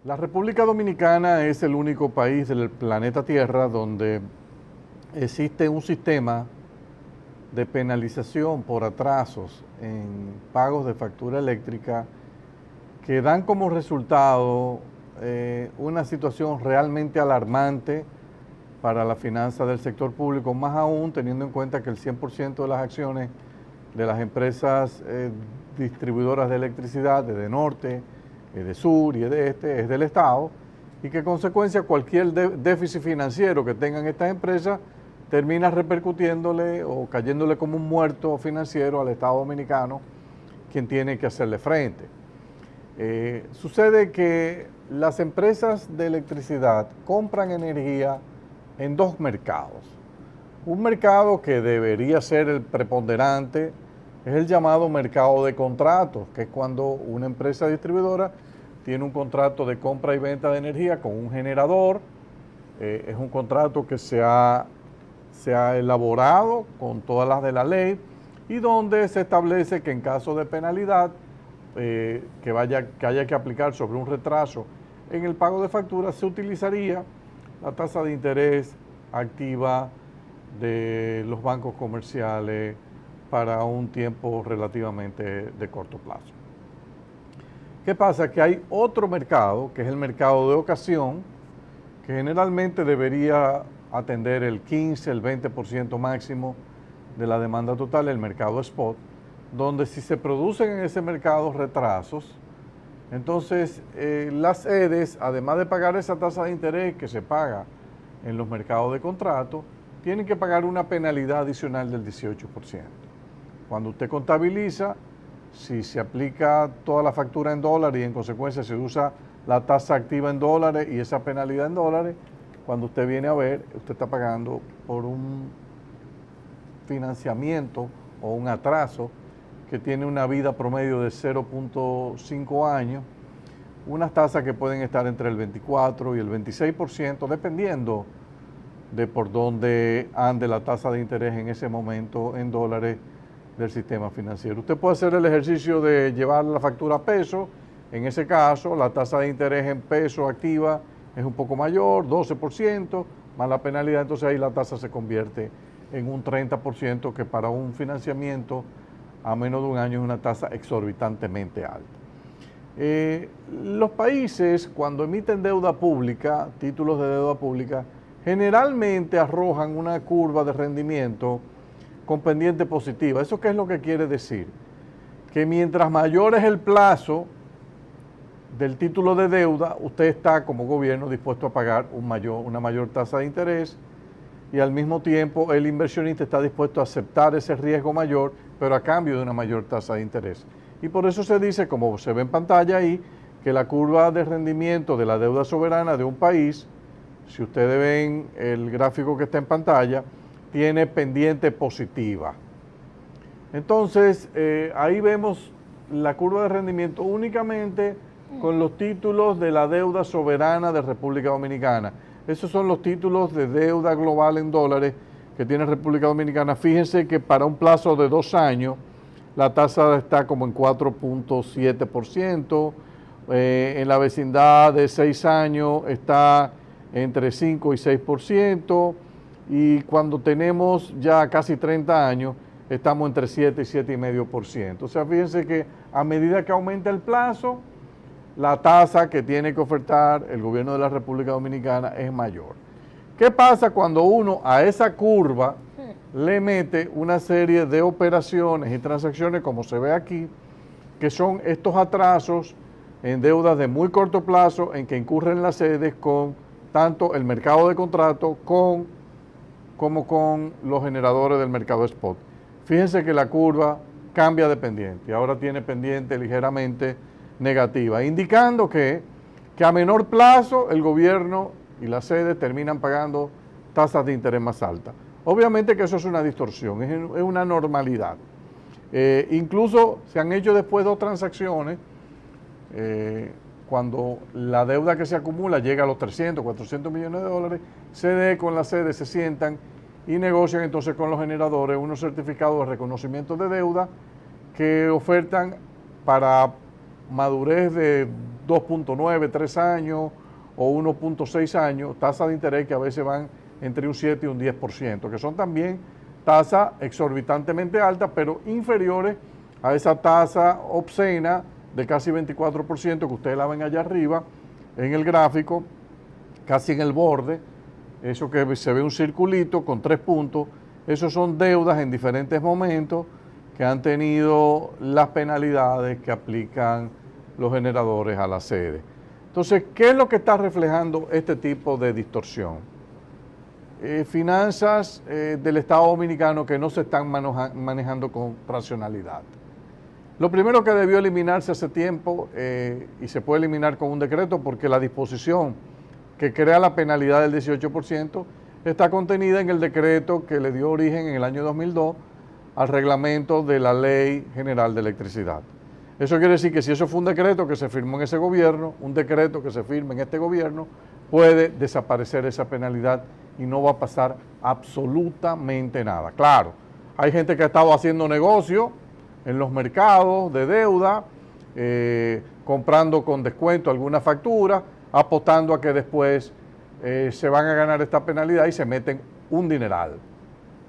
La República Dominicana es el único país del planeta Tierra donde existe un sistema de penalización por atrasos en pagos de factura eléctrica que dan como resultado una situación realmente alarmante para la finanza del sector público, más aún teniendo en cuenta que el 100% de las acciones de las empresas distribuidoras de electricidad de norte, de sur y de este es del Estado, y que en consecuencia cualquier déficit financiero que tengan estas empresas termina repercutiéndole o cayéndole como un muerto financiero al Estado dominicano, quien tiene que hacerle frente. Sucede que las empresas de electricidad compran energía en dos mercados. Un mercado que debería ser el preponderante es el llamado mercado de contratos, que es cuando una empresa distribuidora tiene un contrato de compra y venta de energía con un generador. Es un contrato que se ha elaborado con todas las de la ley y donde se establece que en caso de penalidad que haya que aplicar sobre un retraso en el pago de facturas, se utilizaría la tasa de interés activa de los bancos comerciales para un tiempo relativamente de corto plazo. ¿Qué pasa? Que hay otro mercado, que es el mercado de ocasión, que generalmente debería atender el 15, el 20% máximo de la demanda total, el mercado spot, donde si se producen en ese mercado retrasos, entonces las EDES, además de pagar esa tasa de interés que se paga en los mercados de contrato, tienen que pagar una penalidad adicional del 18%. Cuando usted contabiliza, si se aplica toda la factura en dólares y en consecuencia se usa la tasa activa en dólares y esa penalidad en dólares, cuando usted viene a ver, usted está pagando por un financiamiento o un atraso que tiene una vida promedio de 0.5 años, unas tasas que pueden estar entre el 24 y el 26%, dependiendo de por dónde ande la tasa de interés en ese momento en dólares del sistema financiero. Usted puede hacer el ejercicio de llevar la factura a peso. En ese caso, la tasa de interés en peso activa es un poco mayor, 12%, más la penalidad, entonces ahí la tasa se convierte en un 30%, que para un financiamiento a menos de un año es una tasa exorbitantemente alta. Los países, cuando emiten deuda pública, títulos de deuda pública, generalmente arrojan una curva de rendimiento con pendiente positiva. ¿Eso qué es lo que quiere decir? Que mientras mayor es el plazo del título de deuda, usted está como gobierno dispuesto a pagar una mayor tasa de interés y al mismo tiempo el inversionista está dispuesto a aceptar ese riesgo mayor, pero a cambio de una mayor tasa de interés. Y por eso se dice, como se ve en pantalla ahí, que la curva de rendimiento de la deuda soberana de un país, si ustedes ven el gráfico que está en pantalla, tiene pendiente positiva. Entonces, ahí vemos la curva de rendimiento únicamente con los títulos de la deuda soberana de República Dominicana. Esos son los títulos de deuda global en dólares que tiene República Dominicana. Fíjense que para un plazo de 2 años, la tasa está como en 4.7%, en la vecindad de 6 años está entre 5 y 6%, y cuando tenemos ya casi 30 años, estamos entre 7 y 7,5%. O sea, fíjense que a medida que aumenta el plazo, la tasa que tiene que ofertar el gobierno de la República Dominicana es mayor. ¿Qué pasa cuando uno a esa curva le mete una serie de operaciones y transacciones, como se ve aquí, que son estos atrasos en deudas de muy corto plazo en que incurren las sedes con tanto el mercado de contrato como con los generadores del mercado spot? Fíjense que la curva cambia de pendiente, ahora tiene pendiente ligeramente negativa, indicando que a menor plazo el gobierno y las sedes terminan pagando tasas de interés más altas. Obviamente que eso es una distorsión, es una normalidad. Incluso se han hecho después 2 transacciones, cuando la deuda que se acumula llega a los 300, 400 millones de dólares, CDE con la sede se sientan y negocian entonces con los generadores unos certificados de reconocimiento de deuda que ofertan para madurez de 2.9, 3 años o 1.6 años, tasas de interés que a veces van entre un 7 y un 10%, que son también tasas exorbitantemente altas, pero inferiores a esa tasa obscena de casi 24% que ustedes la ven allá arriba en el gráfico, casi en el borde, eso que se ve un circulito con 3 puntos, esos son deudas en diferentes momentos que han tenido las penalidades que aplican los generadores a la sede. Entonces, ¿qué es lo que está reflejando este tipo de distorsión? Finanzas del Estado Dominicano que no se están manejando con racionalidad. Lo primero que debió eliminarse hace tiempo, y se puede eliminar con un decreto porque la disposición que crea la penalidad del 18% está contenida en el decreto que le dio origen en el año 2002 al reglamento de la Ley General de Electricidad. Eso quiere decir que si eso fue un decreto que se firmó en ese gobierno, un decreto que se firme en este gobierno, puede desaparecer esa penalidad y no va a pasar absolutamente nada. Claro, hay gente que ha estado haciendo negocio en los mercados de deuda, comprando con descuento alguna factura, apostando a que después se van a ganar esta penalidad y se meten un dineral.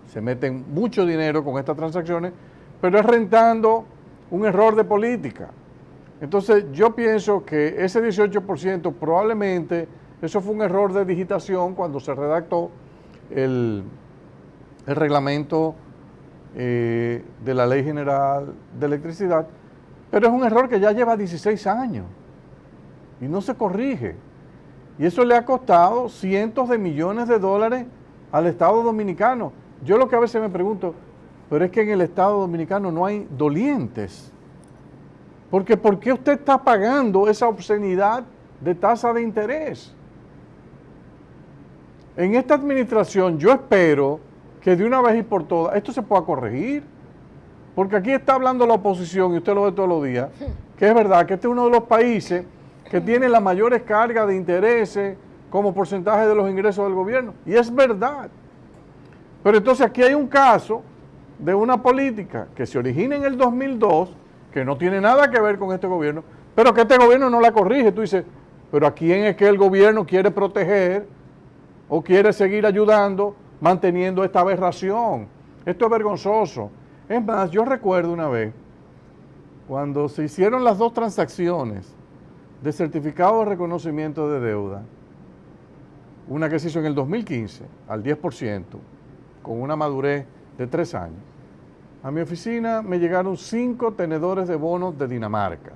Se meten mucho dinero con estas transacciones, pero es rentando un error de política. Entonces yo pienso que ese 18% probablemente eso fue un error de digitación cuando se redactó el reglamento de la Ley General de Electricidad, pero es un error que ya lleva 16 años y no se corrige. Y eso le ha costado cientos de millones de dólares al Estado Dominicano. Yo lo que a veces me pregunto, pero es que en el Estado Dominicano no hay dolientes. Porque ¿por qué usted está pagando esa obscenidad de tasa de interés? En esta administración yo espero que de una vez y por todas esto se pueda corregir. Porque aquí está hablando la oposición, y usted lo ve todos los días, que es verdad que este es uno de los países que tiene las mayores cargas de intereses como porcentaje de los ingresos del gobierno. Y es verdad. Pero entonces aquí hay un caso de una política que se origina en el 2002, que no tiene nada que ver con este gobierno, pero que este gobierno no la corrige. Tú dices, pero ¿a quién es que el gobierno quiere proteger o quiere seguir ayudando manteniendo esta aberración? Esto es vergonzoso. Es más, yo recuerdo una vez, cuando se hicieron las 2 transacciones de certificado de reconocimiento de deuda, una que se hizo en el 2015 al 10%, con una madurez de 3 años, a mi oficina me llegaron 5 tenedores de bonos de Dinamarca,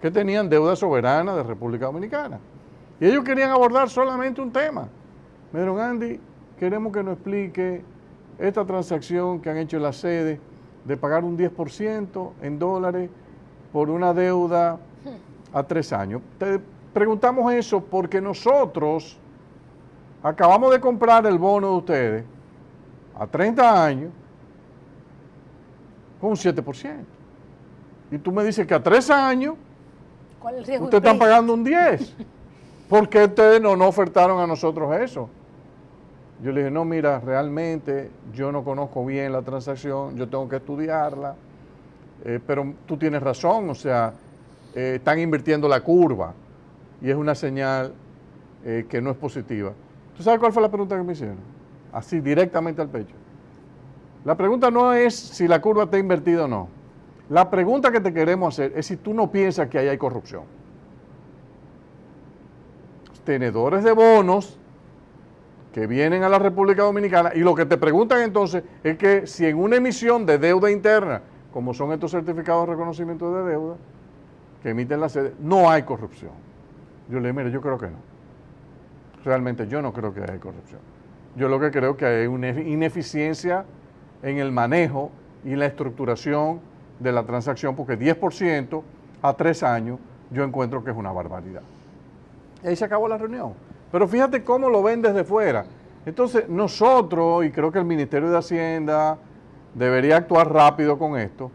que tenían deuda soberana de República Dominicana. Y ellos querían abordar solamente un tema. Me dijeron, Andy, queremos que nos explique esta transacción que han hecho en la sede de pagar un 10% en dólares por una deuda a 3 años. Te preguntamos eso porque nosotros acabamos de comprar el bono de ustedes a 30 años con un 7%. Y tú me dices que a 3 años ¿cuál es el riesgo? ustedes están pagando un 10%. ¿Por qué ustedes no ofertaron a nosotros eso? Yo le dije, no, mira, realmente yo no conozco bien la transacción, yo tengo que estudiarla, pero tú tienes razón, o sea, están invirtiendo la curva y es una señal que no es positiva. ¿Tú sabes cuál fue la pregunta que me hicieron? Así, directamente al pecho. La pregunta no es si la curva está invertida o no. La pregunta que te queremos hacer es si tú no piensas que ahí hay corrupción. Tenedores de bonos que vienen a la República Dominicana y lo que te preguntan entonces es que si en una emisión de deuda interna, como son estos certificados de reconocimiento de deuda que emiten la sede, no hay corrupción. Yo le digo, mire, yo creo que no. Realmente yo no creo que haya corrupción. Yo lo que creo que hay una ineficiencia en el manejo y la estructuración de la transacción, porque 10% a 3 años yo encuentro que es una barbaridad. Y ahí se acabó la reunión. Pero fíjate cómo lo ven desde fuera. Entonces nosotros, y creo que el Ministerio de Hacienda debería actuar rápido con esto,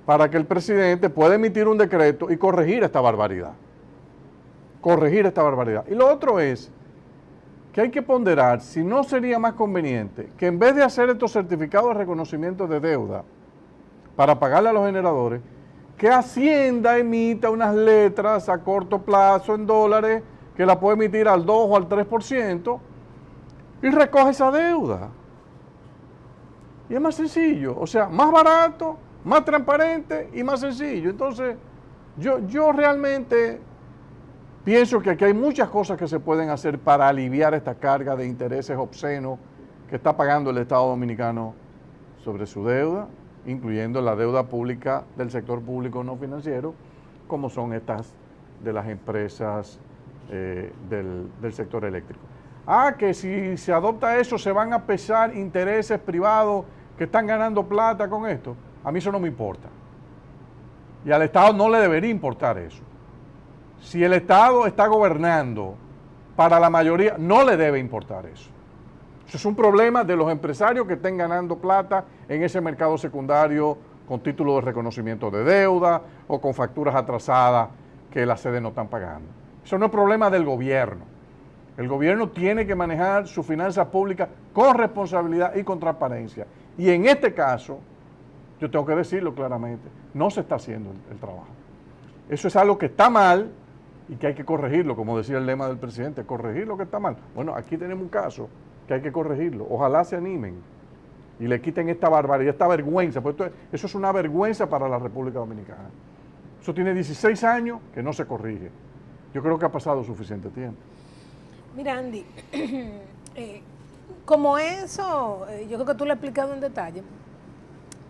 para que el presidente pueda emitir un decreto y corregir esta barbaridad. Corregir esta barbaridad. Y lo otro es que hay que ponderar si no sería más conveniente que en vez de hacer estos certificados de reconocimiento de deuda para pagarle a los generadores, que Hacienda emita unas letras a corto plazo en dólares que la puede emitir al 2 o al 3% y recoge esa deuda. Y es más sencillo, o sea, más barato, más transparente y más sencillo. Entonces, yo realmente pienso que aquí hay muchas cosas que se pueden hacer para aliviar esta carga de intereses obscenos que está pagando el Estado Dominicano sobre su deuda, incluyendo la deuda pública del sector público no financiero, como son estas de las empresas del sector eléctrico. Que si se adopta eso se van a pesar intereses privados que están ganando plata con esto. A mí eso no me importa. Y al Estado no le debería importar eso. Si el Estado está gobernando para la mayoría, no le debe importar eso. Eso es un problema de los empresarios que estén ganando plata en ese mercado secundario con título de reconocimiento de deuda o con facturas atrasadas que las sedes no están pagando. Eso no es problema del gobierno. El gobierno tiene que manejar sus finanzas públicas con responsabilidad y con transparencia. Y en este caso, yo tengo que decirlo claramente, no se está haciendo el trabajo. Eso es algo que está mal y que hay que corregirlo, como decía el lema del presidente, corregir lo que está mal. Bueno, aquí tenemos un caso que hay que corregirlo. Ojalá se animen y le quiten esta barbaridad, esta vergüenza, porque eso es una vergüenza para la República Dominicana. Eso tiene 16 años que no se corrige. Yo creo que ha pasado suficiente tiempo. Mira, Andy, como eso, yo creo que tú lo has explicado en detalle,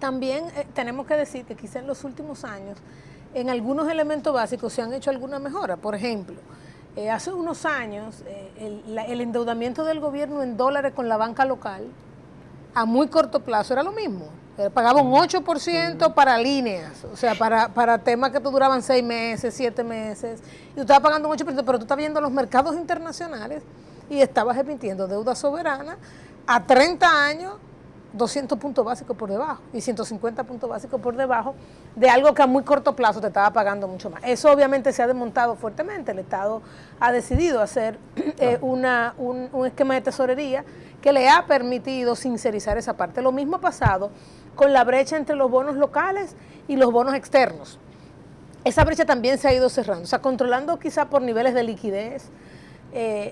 también tenemos que decir que quizá en los últimos años, en algunos elementos básicos se han hecho alguna mejora. Por ejemplo, hace unos años, el endeudamiento del gobierno en dólares con la banca local, a muy corto plazo, era lo mismo. Pagaba un 8% para líneas, o sea, para temas que te duraban 6 meses, 7 meses, y tú estabas pagando un 8%, pero tú estabas viendo los mercados internacionales y estabas emitiendo deuda soberana a 30 años, 200 puntos básicos por debajo y 150 puntos básicos por debajo de algo que a muy corto plazo te estaba pagando mucho más. Eso obviamente se ha desmontado fuertemente. El Estado ha decidido hacer un esquema de tesorería que le ha permitido sincerizar esa parte. Lo mismo ha pasado con la brecha entre los bonos locales y los bonos externos. Esa brecha también se ha ido cerrando, o sea, controlando quizá por niveles de liquidez,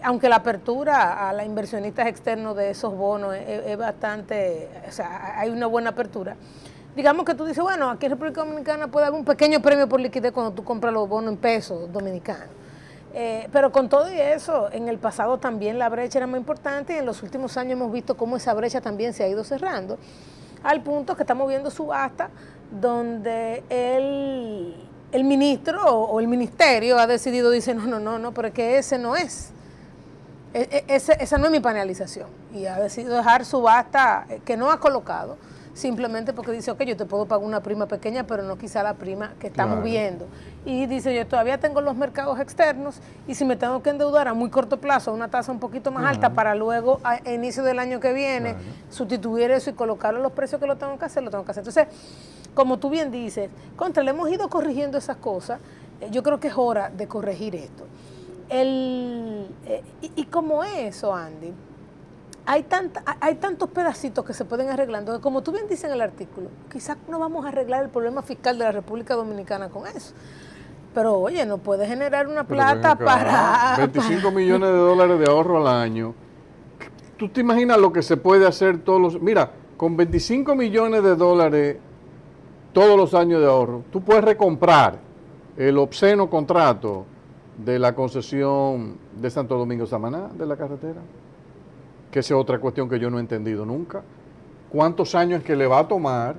aunque la apertura a los inversionistas externos de esos bonos es bastante, o sea, hay una buena apertura. Digamos que tú dices, bueno, aquí en República Dominicana puede haber un pequeño premio por liquidez cuando tú compras los bonos en pesos dominicanos. Pero con todo y eso, en el pasado también la brecha era muy importante y en los últimos años hemos visto cómo esa brecha también se ha ido cerrando, al punto que estamos viendo subasta donde el ministro o el ministerio ha decidido, dice, no, pero es que ese no es. Esa no es mi penalización. Y ha decidido dejar subasta que no ha colocado, simplemente porque dice, ok, yo te puedo pagar una prima pequeña, pero no quizá la prima que estamos viendo. Y dice, yo todavía tengo los mercados externos y si me tengo que endeudar a muy corto plazo a una tasa un poquito más alta para luego, a inicio del año que viene, sustituir eso y colocarlo a los precios que lo tengo que hacer, lo tengo que hacer. Entonces, como tú bien dices, le hemos ido corrigiendo esas cosas, yo creo que es hora de corregir esto. Y como eso, Andy, hay tantos pedacitos que se pueden arreglar. Entonces, como tú bien dices en el artículo, quizás no vamos a arreglar el problema fiscal de la República Dominicana con eso. Pero, oye, no puede generar una plata para 25 millones de dólares de ahorro al año. ¿Tú te imaginas lo que se puede hacer todos los... Mira, con 25 millones de dólares todos los años de ahorro, tú puedes recomprar el obsceno contrato de la concesión de Santo Domingo Samaná, de la carretera, que esa es otra cuestión que yo no he entendido nunca. ¿Cuántos años es que le va a tomar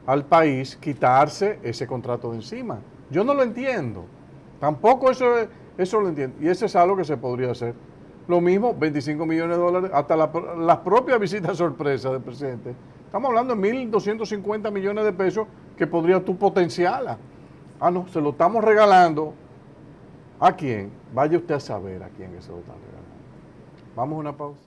al país quitarse ese contrato de encima? Yo no lo entiendo. Tampoco eso lo entiendo. Y eso es algo que se podría hacer. Lo mismo, 25 millones de dólares, hasta las propias visitas sorpresa del presidente. Estamos hablando de 1.250 millones de pesos que podrías tú potenciarla. No, se lo estamos regalando. ¿A quién? Vaya usted a saber a quién que se lo están regalando. Vamos a una pausa.